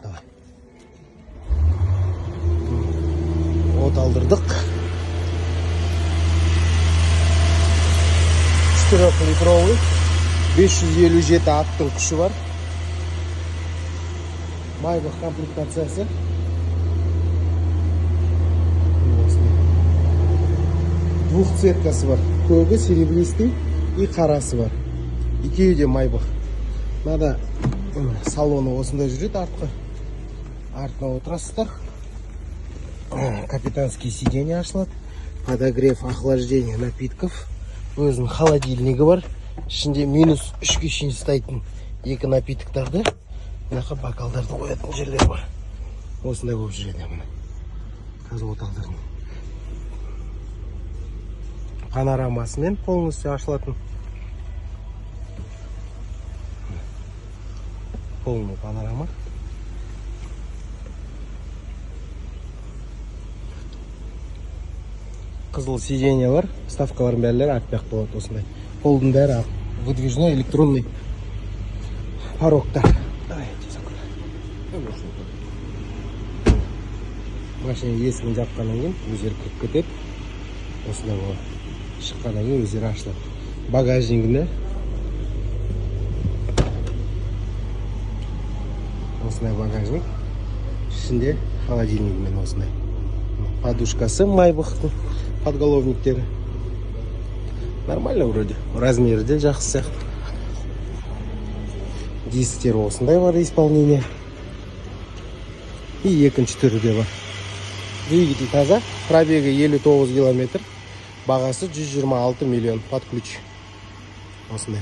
Давай. От алдырдық. 4 литровый 557 аттың күші бар. Майбах комплектациясы. Двух цветкасы бар. Көгі серебристый и қарасы бар. Екеуі де Майбах. Мына салоны осында жүреді артқы. Артына отырасыздар. Капитанские сиденья ашылады. Подогрев, охлаждение напитков. Өзінің холодильнигі бар. Ішінде -3-ке шейін ұстайтын екі напитоктарды. Мынақа бокалдарды қоятын жерлер бар. Осында көп жүреді мына. Қазір оталдардың. Панорамасымен полностью ашылатын. Полный панорама. Қызыл сиденье бар. Ставкалардың бәрілері аппақ болады осындай. Полдың бәрі ақ. Выдвижной электронный порогтар. Машина есігін жапқаннан кейін өздері кіріп кетеді. Осындай болады. Шыққаннан кейін өздері ашылады. Багажнигінде осындай багажник. Ішінде холодильнигімен осындай. Подушкасы Майбахтың подголовниктері. Нормально вроде. Размері де жақсы сияқты. Дисктері осындай бар исполнение. И екінші түрі де бар. Двигатель таза. Пробегі 59 километр. Бағасы 126 миллион под ключ. Осындай.